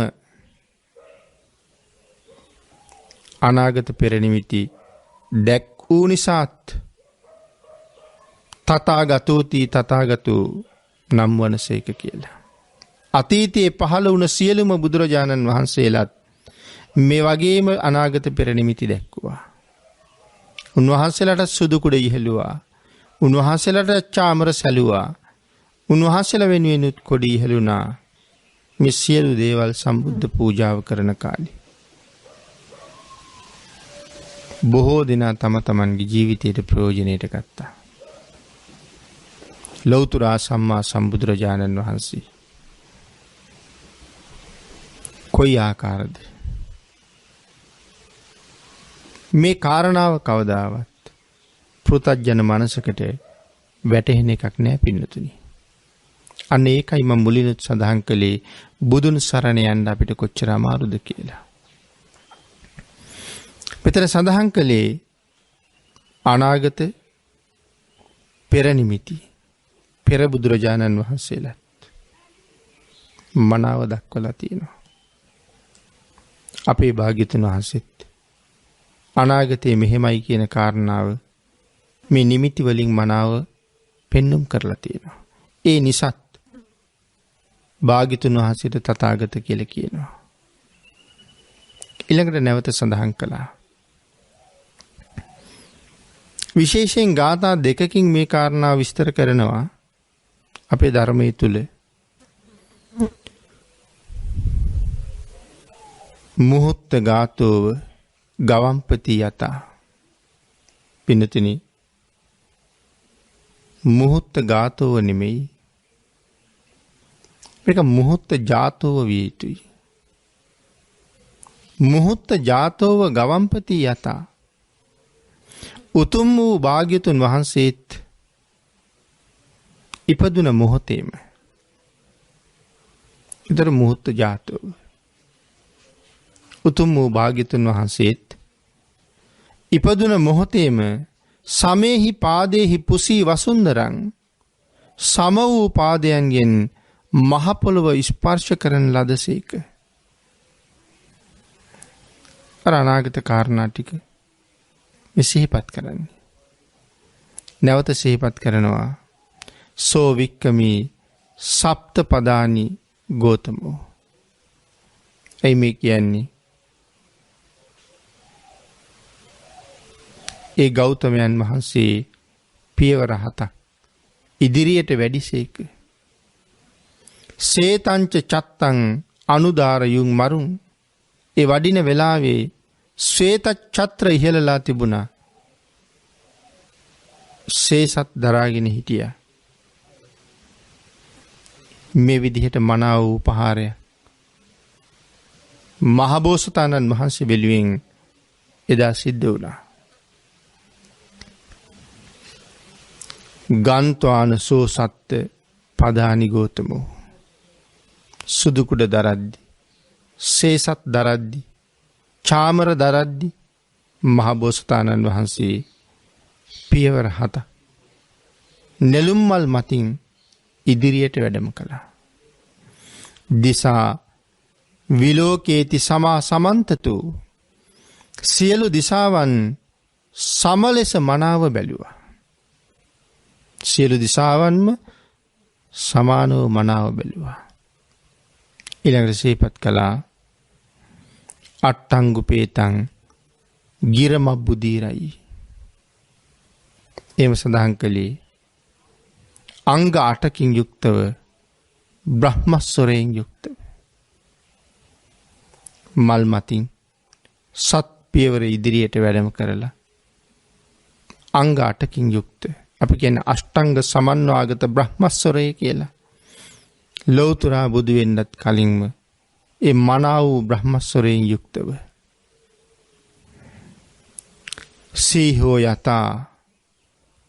S1: අනාගත පෙරනිමිති දැක් වූ නිසාත් තථාගතෝති තථාගතෝ නම් වනසේක කියලා. අතීතයේ පහළ වුණ සියලුම බුදුරජාණන් වහන්සේලාත් මේ වගේම අනාගත පෙරනිමිති දැක්වුවා. උන්වහන්සේලාට සුදු කුඩ ඉහළුවා. උන්වහන්සේලාට චාමර සැලුවා. උන්වහන්සේලා වෙනුවෙනුත් කොඩි ඉහළුණා. මේ සියලු දේවල් සම්බුද්ධ පූජාව කරන කාලේ බොහෝ දෙනා තම තමන්ගේ ජීවිතයට ප්‍රයෝජනයට ගත්තා. ලෞතර සම්මා සම්බුදුරජාණන් වහන්සේ කොයි ආකාරද? මේ කාරණාව කවදාවත් පෘථග්ජන මනසකට වැටහෙන එකක් නෑ පින්නතුනි. අන්න ඒකයි මම මුලිනුත් සඳහන් කළේ බුදුන් සරණ යන්න අපිට කොච්චර අමාරුද කියලා. මෙතන සඳහන් කළේ අනාගත පෙරනිමිති පෙර බුදුරජාණන් වහන්සේලාත් මනාව දක්වලා තියෙනවා. අපේ භාග්‍යතුන් වහන්සේත් අනාගතයේ මෙහෙමයි කියන කාරණාව මේ නිමිති වලින් මනාව පෙන්눔 කරලා තියෙනවා. ඒ නිසාත් භාග්‍යතුන් වහන්සේට තථාගත කියලා කියනවා. ඊළඟට නැවත සඳහන් කළා. විශේෂයෙන් ගාථා දෙකකින් මේ කාරණාව විස්තර කරනවා අපේ ධර්මයේ තුල. මුහුත්ත ගාතෝව ගවම්පති යතා. පින්නතුනි, මුහුත්ත ගාතෝව නෙමෙයි, මේක මුහුත්ත ජාතෝව විය යුතුයි. මුහුත්ත ජාතෝව ගවම්පති යතා. උතුම් වූ භාග්‍යතුන් වහන්සේත් ඉපදුන මොහොතේම. ඊතර මුහුත්ත ජාතෝව උතුම් වූ භාග්‍යතුන් වහන්සේත් ඉපදුන මොහොතේම සමේහි පාදේහි පුසී වසුන්දරං සම වූ පාදයන්ගෙන් මහ පොළව ස්පර්ශ කරන ලදසේක. අර අනාගත කාරණා ටික සිහිපත් කරන්නේ. නැවත සිහිපත් කරනවා. සෝ වික්කමී සප්ත පදානි ගෝතමෝ. එයි මේ කියන්නේ ඒ ගෞතමයන් වහන්සේ පියවර 7ක් ඉදිරියට වැඩිසේක. සේතංච චත්තං අනුදාරයුන් මරුන්. ඒ වඩින වෙලාවේ ශ්වේත ඡත්‍ර ඉහළලා තිබුණා. ශේසත් දරාගෙන හිටියා. මේ විදිහට මනාව උපහාරය මහබෝසතාණන් වහන්සේ වෙනුවෙන් එදා සිද්ධ වුණා. ගන්්වාන සෝ සත්ත පදානි ගෝතමෝ. සුදුකුඩ දරද්දි. සේසත් දරද්දි. චාමර දරද්දි. මහබෝසතාණන් වහන්සේ පියවර 7 නෙළුම්මල් මතින් ඉදිරියට වැඩම කළා. දිසා විලෝකේති සමා සමන්තතු. සියලු දිසාවන් සමලෙස මනාව බැලුවා. සියලු දිසාවන්ම සමානව මනාව බැලුවා. ඊළඟට සිහිපත් කළා අට්ටංගුපේතං ගිරමබ්බුදීරයි. එම සඳහන් කළේ අංග 8කින් යුක්තව බ්‍රහ්මස්වරයෙන් යුක්තව මල් මතින් සත් පියවර ඉදිරියට වැඩම කරලා අංග 8කින් යුක්ත අපි කියන්නේ අෂ්ටංග සමන්වාගත බ්‍රහ්මස්වරය කියලා. ලෞතුරා බුදු වෙන්නත් කලින්ම ඒ මනා වූ බ්‍රහ්මස්වරයෙන් යුක්තව සීහෝ යතා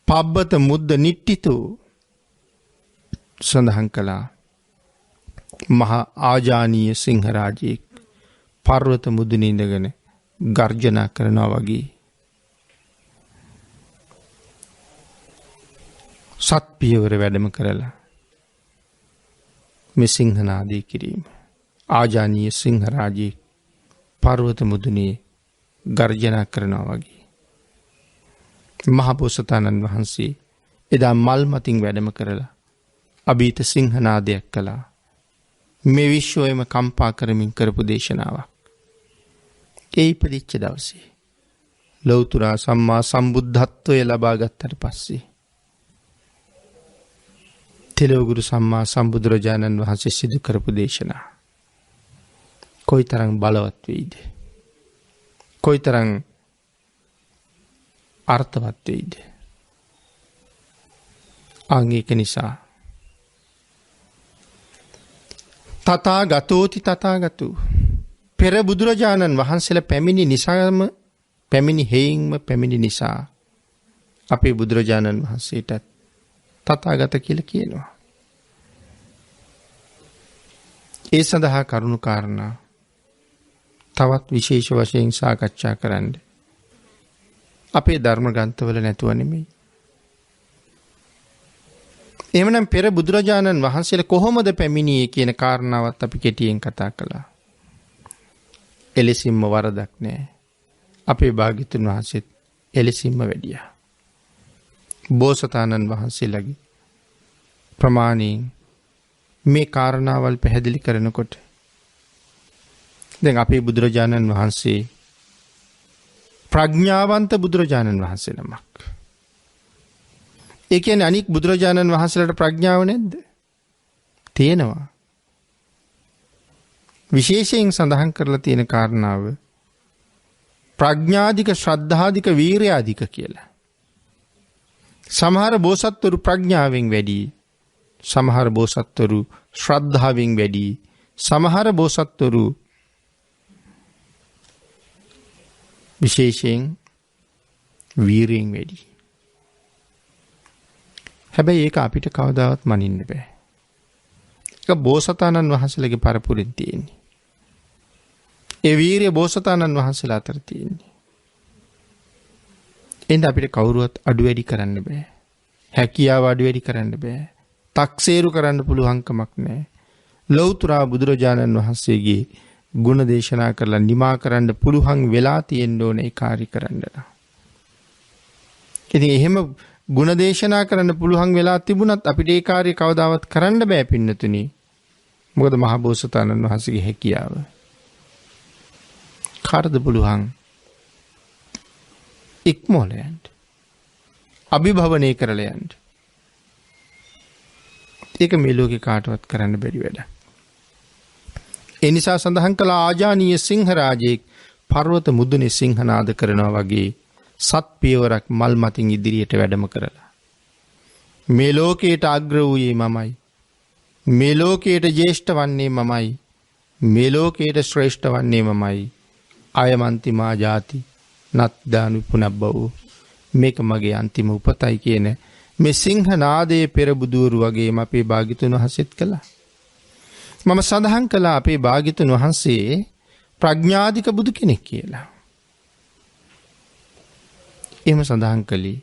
S1: පබ්බත මුද්ද නිට්ටිතු සඳහන් කළා. මහා ආජානීය සිංහරාජයෙක් පර්වත මුදුනේ ඉඳගෙන ගර්ජනා කරනවා වගේ සත් පියවර වැඩම කරලා මේ සිංහනාදය කිරීම. ආජානීය සිංහරාජයෙක් පර්වත මුදුනේ ගර්ජනා කරනවා වගේ මහබෝසතාණන් වහන්සේ එදා මල් මතින් වැඩම කරලා අභීත සිංහනාදයක් කළා. මේ විශ්වයම කම්පා කරමින් කරපු දේශනාවක්. ඒ ඉපදිච්ච දවසේ ලෞතුරා සම්මා සම්බුද්ධත්වය ලබා ගත්තට පස්සේ තෙලවගුරු සම්මා සම්බුදුරජාණන් වහන්සේ සිදු කරපු දේශනා කොයිතරම් බලවත් වෙයිද? කොයිතරම් අර්ථවත් වෙයිද? ඒක නිසා තථාගතෝති තථාගතු පෙර බුදුරජාණන් වහන්සේලා පැමිණි නිසාම පැමිණි හේයින්ම පැමිණි නිසා අපේ බුදුරජාණන් වහන්සේට තථාගත කියලා කියනවා. ඒ සඳහා කරුණු කාරණා තවත් විශේෂ වශයෙන් සාකච්ඡා කරන්න අපේ ධර්ම ග්‍රන්ථවල නැතුව නෙමෙයි. එහෙමනම් පෙර බුදුරජාණන් වහන්සේලා කොහොමද පැමිණියේ කියන කාරණාවත් අපි කෙටියෙන් කතා කළා. එලෙසින්ම වරදක් නැහැ. අපේ භාග්‍යතුන් වහන්සේත් එලෙසින්ම වැඩියා. බෝසතාණන් වහන්සේලාගේ ප්‍රමාණයෙන් මේ කාරණාවල් පැහැදිලි කරනකොට දැන් අපේ බුදුරජාණන් වහන්සේ ප්‍රඥාවන්ත බුදුරජාණන් වහන්සේ නමක්. ඒ කියන්නේ අනික් බුදුරජාණන් වහන්සේලාට ප්‍රඥාව නැද්ද? තියෙනවා. විශේෂයෙන් සඳහන් කරලා තියෙන කාරණාව ප්‍රඥාධික ශ්‍රද්ධාධික වීර්යාධික කියලා. සමහර බෝසත්වරු ප්‍රඥාවෙන් වැඩි, සමහර බෝසත්වරු ශ්‍රද්ධාවෙන් වැඩි, සමහර බෝසත්වරු විශේෂයෙන් වීරියෙන් වැඩි. හැබැයි ඒක අපිට කවදාවත් මනින්න බෑ. ඒක බෝසතාණන් වහන්සේලාගේ පරපුරෙන් තියෙන්නේ. ඒ වීරිය බෝසතාණන් වහන්සේලා අතර තියෙන්නේ. එඳ අපිට කවුරුවත් අඩු වැඩි කරන්න බෑ. හැකියාව අඩු වැඩි කරන්න බෑ. තක්සේරු කරන්න පුළුවන්කමක් නැහැ. ලෞතර බුදුරජාණන් වහන්සේගේ ගුණ දේශනා කරලා නිමා කරන්න පුළුවන් වෙලා තියෙන්න ඕනේ ඒ කාර්ය කරන්න. ඉතින් එහෙම ගුණ දේශනා කරන්න පුළුවන් වෙලා තිබුණත් අපිට ඒ කාර්ය කවදාවත් කරන්න බෑ පින්නතුනි. මොකද මහ බෝසතාණන් වහන්සේගේ හැකියාව. කාටද පුළුවන්? ඉක්මෝල යන්න. අභිභවනය කරලා යන්න. ඒක මේ ලෝකේ කාටවත් කරන්න බැරි වැඩක්. ඒ නිසා සඳහන් කළ ආජානීය සිංහරාජයෙක් පර්වත මුදුනේ සිංහනාද කරනවා වගේ සත් පියවරක් මල් මතින් ඉදිරියට වැඩම කරලා මේ ලෝකයට අග්‍ර වූයේ මමයි. මේ ලෝකයට ජේෂ්ඨ වන්නේ මමයි. මේ ලෝකයට ශ්‍රේෂ්ඨ වන්නේ මමයි. අයමන්තිමා ජාති නත්දානු පුනබ්බවෝ. මේක මගේ අන්තිම උපතයි කියන මේ සිංහනාදයේ පෙර බුදුවරු වගේම අපේ භාග්‍යතුන් වහන්සේත් කළා. මම සඳහන් කළා අපේ භාග්‍යතුන් වහන්සේ ප්‍රඥාධික බුදු කෙනෙක් කියලා. එහෙම සඳහන් කළේ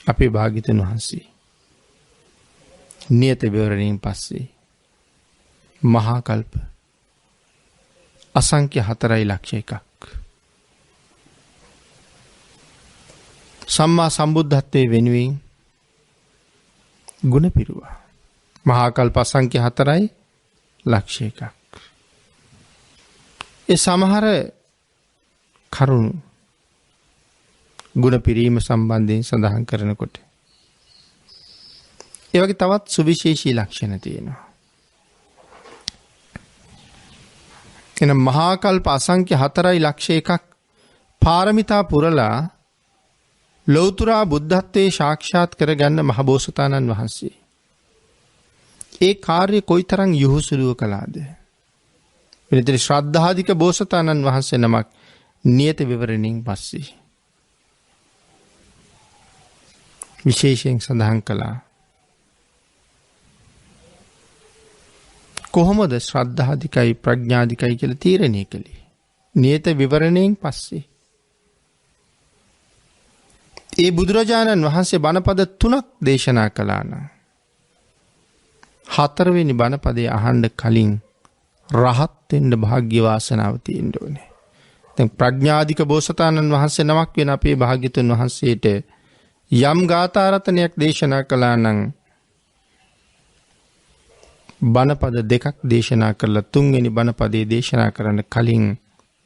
S1: අපේ භාග්‍යතුන් වහන්සේ නියත විවරණයෙන් පස්සේ මහා කල්ප අසංඛ්‍ය 4.1 සම්මා සම්බුද්ධත්වයේ වෙනුවෙන් ගුණ පිරුවා. මහා කල්ප අසංඛ්‍ය 4.1 ඒ සමහර කරුණු ගුණ පිරීම සම්බන්ධයෙන් සඳහන් කරනකොට ඒ වගේ තවත් සුවිශේෂී ලක්ෂණ තියෙනවා. එන මහා කල්ප අසංඛ්‍ය 4.1 පාරමිතා පුරලා ලෞතුරා බුද්ධත්වයේ සාක්ෂාත් කරගන්න මහබෝසතාණන් වහන්සේ ඒ කාර්ය කොයිතරම් යහුසුලුව කළාද? වෙනතර ශ්‍රද්ධාධික බෝසතාණන් වහන්සේ නමක් නියත විවරණයෙන් පස්සේ විශේෂයෙන් සඳහන් කළා කොහොමද ශ්‍රද්ධාධිකයි ප්‍රඥාධිකයි කියලා තීරණය කළේ? නියත විවරණයෙන් පස්සේ ඒ බුදුරජාණන් වහන්සේ බණපද 3ක් දේශනා කළා නම් 4 වෙනි බණපදේ අහන්න කලින් රහත් වෙන්න භාග්‍ය වාසනාව තියෙන්න ඕනේ. දැන් ප්‍රඥාධික බෝසතාණන් වහන්සේ නමක් වෙන අපේ භාග්‍යතුන් වහන්සේට යම් ගාථා රත්නයක් දේශනා කළා නම් බණපද 2ක් දේශනා කරලා 3 වෙනි බණපදේ දේශනා කරන්න කලින්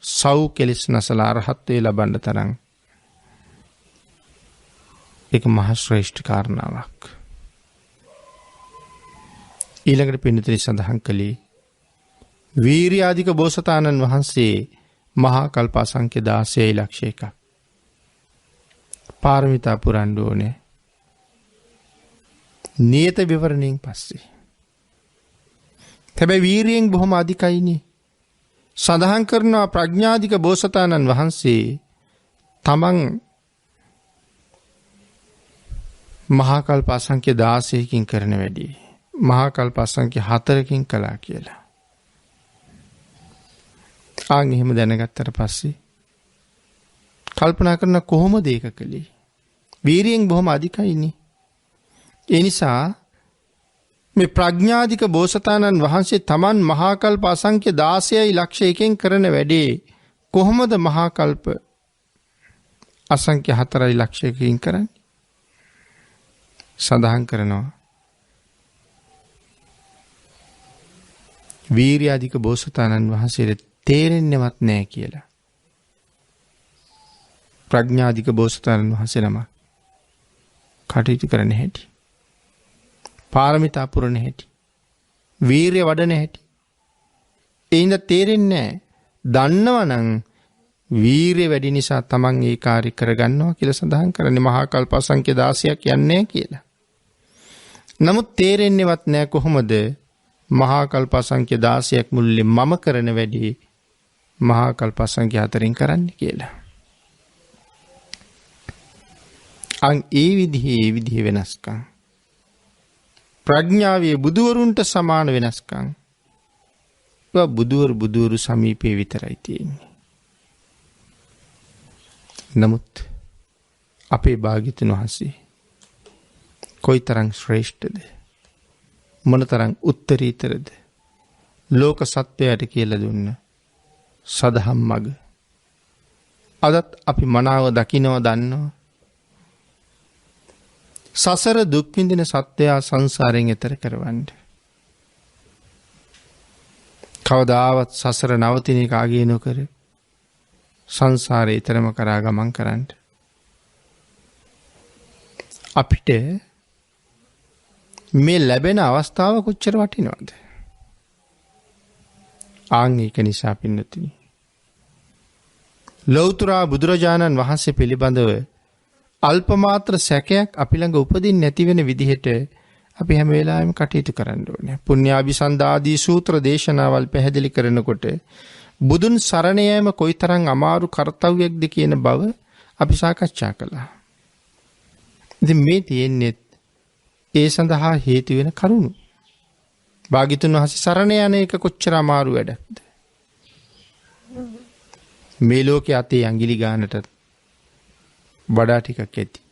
S1: සව් කෙලස් නැසලා රහත් වේ ලබන්න තරම් ඒක මහ ශ්‍රේෂ්ඨ කාරණාවක්. ඊළඟට පින්නතරි සඳහන් කළේ වීර්යාධික බෝසතාණන් වහන්සේ මහා කල්ප අසංඛ්‍ය 16.1 පාරමිතා පුරන්න ඕනේ නියත විවරණයෙන් පස්සේ. හැබැයි වීරියෙන් බොහොම අධිකයිනේ. සඳහන් කරනවා ප්‍රඥාධික බෝසතාණන් වහන්සේ තමන් මහා කල්ප අසංඛ්‍ය 16කින් කරන වැඩි මහා කල්ප අසංඛ්‍ය 4කින් කළා කියලා. ආන් එහෙම දැනගත්තට පස්සේ කල්පනා කරන කොහොමද ඒක කළේ? වීරියෙන් බොහොම අධිකයිනේ. ඒ නිසා මේ ප්‍රඥාධික බෝසතාණන් වහන්සේ තමන් මහා කල්ප අසංඛ්‍ය 16.1 කරන වැඩේ කොහොමද මහා කල්ප අසංඛ්‍ය 4.1 කරන්නේ? සඳහන් කරනවා වීර්යාධික බෝසතාණන් වහන්සේට තේරෙන්නේවත් නැහැ කියලා. ප්‍රඥාධික බෝසතාණන් වහන්සේ නම කටයුතු කරන හැටි, පාරමිතා පුරන හැටි, වීර්ය වඩන හැටි එයින්ද තේරෙන්නේ නැහැ. දන්නවනම් වීර්ය වැඩි නිසා තමන් ඒ කාර්ය කරගන්නවා කියලා සඳහන් කරන්නේ මහා කල්ප අසංඛ්‍ය 16ක් යන්නේ කියලා. නමුත් තේරෙන්නේවත් නැහැ කොහොමද මහා කල්ප අසංඛ්‍ය 16ක් මුල්ලේ මම කරන වැඩේ මහා කල්ප අසංඛ්‍ය 4න් කරන්නේ කියලා. අන් ඒ විදිහේ වෙනස්කම් ප්‍රඥාවේ බුදුවරුන්ට සමාන වෙනස්කම් බුදුවරු සමීපේ විතරයි තියෙන්නේ. නමුත් අපේ භාග්‍යතුන් වහන්සේ කොයිතරම් ශ්‍රේෂ්ඨද, මොනතරම් උත්තරීතරද ලෝක සත්වයාට කියලා දුන්න සදහම් මඟ අදත් අපි මනාව දකිනවා දන්නවා. සසර දුක් විඳින සත්වයා සංසාරයෙන් එතර කරවන්න. කවදාවත් සසර නවතින එක ආගේ නොකර සංසාරේ ඊතරම කරා ගමන් කරන්න. අපිට මේ ලැබෙන අවස්ථාව කොච්චර වටිනවද? ආන් ඒක නිසා පින්නතුනි ලෞතර බුදුරජාණන් වහන්සේ පිළිබඳව අල්පමාත්‍ර සැකයක් අපි ළඟ උපදින්න නැති වෙන විදිහට අපි හැම වෙලාවෙම කටයුතු කරන්න ඕනේ. පුණ්‍යාභිසන්ද ආදී සූත්‍ර දේශනාවල් පැහැදිලි කරනකොට බුදුන් සරණ යාම කොයිතරම් අමාරු කාර්යයක්ද කියන බව අපි සාකච්ඡා කළා. ඉතින් මේ තියෙන්නේ ඒ සඳහා හේතු වෙන කරුණු. භාග්‍යතුන් වහන්සේ සරණ යන එක කොච්චර අමාරු වැඩක්ද? මේ ලෝකයේ අතේ ඇඟිලි ගන්නට වඩා ටිකක් ඇති.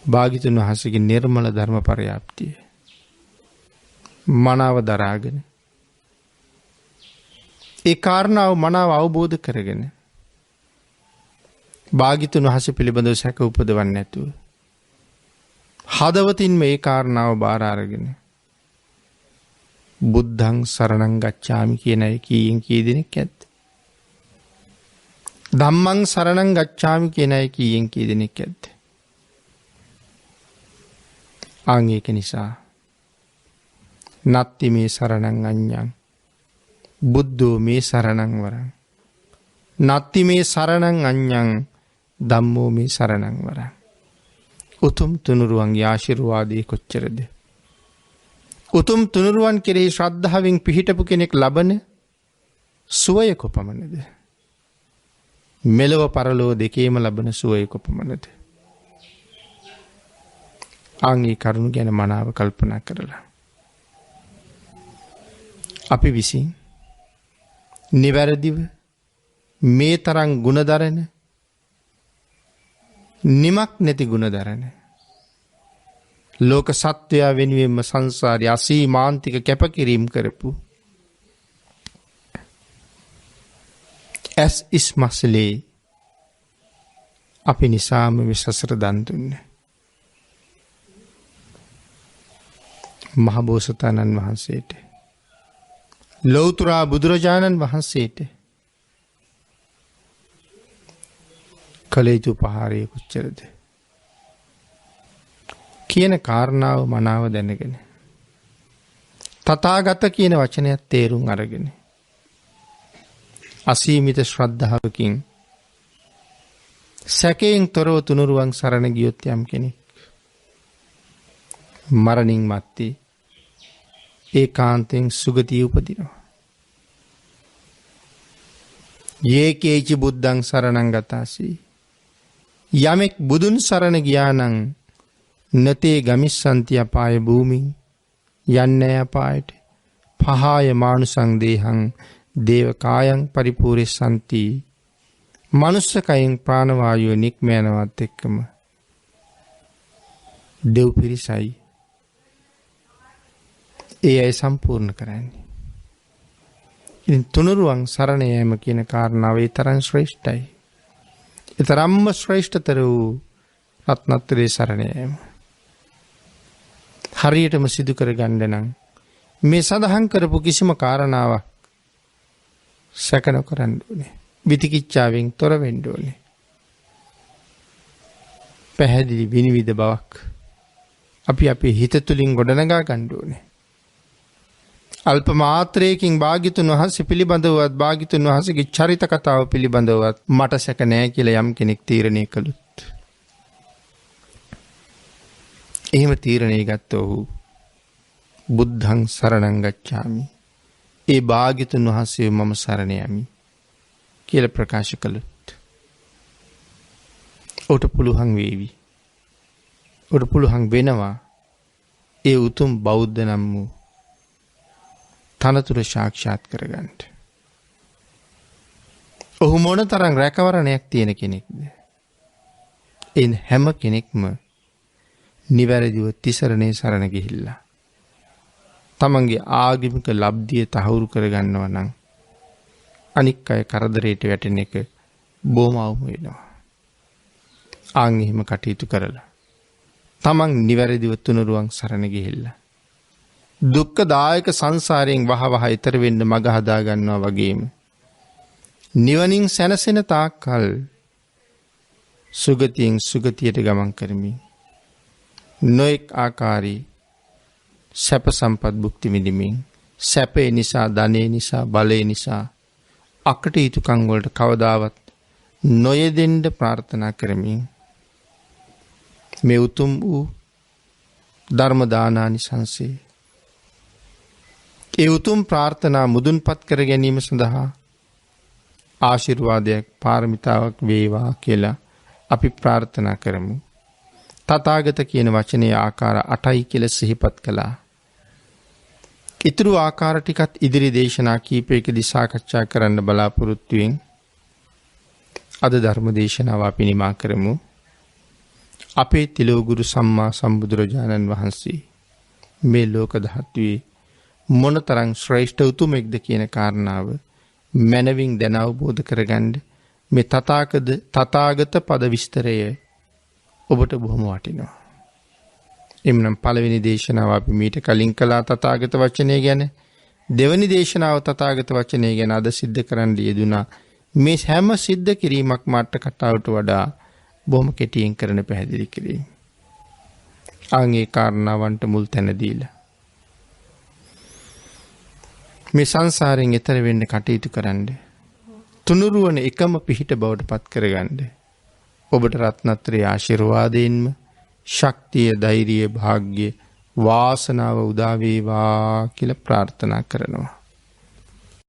S1: භාග්‍යතුන් වහන්සේගේ නිර්මල ධර්ම පරයාප්තිය මනාව දරාගෙන ඒ කාරණාව මනාව අවබෝධ කරගෙන භාග්‍යතුන් වහන්සේ පිළිබඳව සැක උපදවන්නේ නැතුව හදවතින්ම ඒ කාරණාව බාර අරගෙන බුද්ධං සරණං ගච්ඡාමි කියන අය කීයෙන් කී දෙනෙක් ඇද්ද? ධම්මං සරණං ගච්ඡාමි කියන අය කීයෙන් කී දෙනෙක් ඇද්ද? ආන් ඒක නිසා නත්ති මේ සරණං අඤ්ඤං බුද්ධෝ මේ සරණං වරං නත්ති මේ සරණං අඤ්ඤං ධම්මෝ මේ සරණං වරං. උතුම් තුනුරුවන්ගේ ආශිර්වාදයේ කොච්චරද? උතුම් තුනුරුවන් කෙරෙහි ශ්‍රද්ධාවෙන් පිහිටපු කෙනෙක් ලබන සුවය කොපමණද? මෙලව පරලොව දෙකේම ලබන සුවය කොපමණද? ආන්ගේ කරුණ ගැන මනාව කල්පනා කරලා අපි විසින් නිවැරදිව මේ තරම් ගුණදරන නිමක් නැති ගුණදරන ලෝක සත්වයා වෙනුවෙන්ම සංසාරي අසීමාන්තික කැපකිරීම කරපු ඇස් ඉස්මස්ලේ අපි නිසාම විසසර දන් දුන්නේ මහබෝසතාණන් වහන්සේට ලෞතුරා බුදුරජාණන් වහන්සේට කළ යුතු උපහාරය කොච්චරද කියන කාරණාව මනාව දැනගෙන තථාගත කියන වචනයත් තේරුම් අරගෙන අසීමිත ශ්‍රද්ධාවකින් සැකයෙන් තොරව තුනුරුවන් සරණ ගියොත් යම් කෙනෙක් මරණින් මත්තේ ඒකාන්තයෙන් සුගතිය උපදිනවා. යේකේචි බුද්ධං සරණං ගතාසි යමෙක් බුදුන් සරණ ගියා නම් නතේ ගමිස්සන්ති අපාය භූමින් යන්නේ අපායට පහාය මානුසං දේහං දේව කායං පරිපූර්ණසන්ති මනුස්ස කයෙන් ප්‍රාණ වායුව නික්ම යනවත් එක්කම දෙව් පිරිසයි ඒ අය සම්පූර්ණ කරන්නේ. ඉතින් තුනුරුවන් සරණ යෑම කියන කාරණාව ඒ තරම් ශ්‍රේෂ්ඨයි. ඒ තරම්ම ශ්‍රේෂ්ඨතර වූ රත්නත්‍රයේ සරණ යෑම. හරියටම සිදු කරගන්න නම් මේ සඳහන් කරපු කිසිම කාරණාවක් සැක නොකරන්න ඕනේ. විතිකිච්ඡාවෙන් තොර වෙන්න ඕනේ. පැහැදිලි විනිවිද බවක් අපි අපේ හිත තුලින් ගොඩනගා ගන්න ඕනේ. අල්ප මාත්‍රයකින් භාග්‍යතුන් වහන්සේ පිළිබඳවවත් භාග්‍යතුන් වහන්සේගේ චරිත කතාව පිළිබඳවවත් මට සැක නැහැ කියලා යම් කෙනෙක් තීරණය කළොත් එහෙම තීරණය ගත්ත ඔහු බුද්ධං සරණං ගච්ඡාමි ඒ භාග්‍යතුන් වහන්සේ මම සරණ යමි කියලා ප්‍රකාශ කළොත් ඔහුට පුළුවන් වේවි. ඔහුට පුළුවන් වෙනවා ඒ උතුම් බෞද්ධ නම් වූ තනතුර සාක්ෂාත් කරගන්න. ඔහු මොනතරම් රැකවරණයක් තියෙන කෙනෙක්ද? එන් හැම කෙනෙක්ම නිවැරදිව තිසරණේ සරණ ගිහිල්ලා තමන්ගේ ආගමික ලබ්ධිය තහවුරු කරගන්නවා නම් අනික් අය කරදරයට වැටෙන එක බොහොම අවම වෙනවා. ආන් එහෙම කටයුතු කරලා තමන් නිවැරදිව තුනුරුවන් සරණ ගිහිල්ලා දුක්ඛදායක සංසාරයෙන් වහවහ ඈතර වෙන්න මඟ හදා ගන්නවා වගේම නිවනින් සැනසෙන තාක්කල් සුගතියෙන් සුගතියට ගමන් කරමින් නොඑක් ආකාරී සැප සම්පත් භුක්ති විඳිමින් සැපේ නිසා ධනේ නිසා බලේ නිසා අකටයුතුකම් වලට කවදාවත් නොයෙදෙන්න ප්‍රාර්ථනා කරමින් මේ උතුම් වූ ධර්ම දානානිසංසය ඒ උතුම් ප්‍රාර්ථනා මුදුන්පත් කර ගැනීම සඳහා ආශිර්වාදයක් පාරමිතාවක් වේවා කියලා අපි ප්‍රාර්ථනා කරමු. තථාගත කියන වචනේ ආකාර 8යි කියලා සිහිපත් කළා. ඊතුරු ආකාර ටිකත් ඉදිරි දේශනා කීපයකදී සාකච්ඡා කරන්න බලාපොරොත්තු වෙමින් අද ධර්ම දේශනාව අපි නිමා කරමු. අපේ තිලෝගුරු සම්මා සම්බුදුරජාණන් වහන්සේ මේ ලෝක ධාතුවේ මොනතරම් ශ්‍රේෂ්ඨ උතුමෙක්ද කියන කාරණාව මනවින් දැන අවබෝධ කරගන්න මේ තථාගත පද විස්තරය ඔබට බොහොම වටිනවා. එම්නම් පළවෙනි දේශනාව අපි මීට කලින් කළා තථාගත වචනය ගැන. දෙවෙනි දේශනාව තථාගත වචනය ගැන අද සිද්ධ කරන්න යෙදුනා. මේ හැම සිද්ධ කිරීමක් මාට කතාවට වඩා බොහොම කෙටියෙන් කරන පැහැදිලි කිරීම. ආන්ගේ කාරණාවන්ට මුල් තැන දීලා මේ සංසාරයෙන් එතර වෙන්න කටයුතු කරන්න. තුනුරුවන එකම පිහිට බවට පත් කරගන්න. ඔබට රත්නත්‍රයේ ආශිර්වාදයෙන්ම ශක්තිය, ධෛර්යය, භාග්‍ය, වාසනාව උදා වේවා කියලා ප්‍රාර්ථනා කරනවා.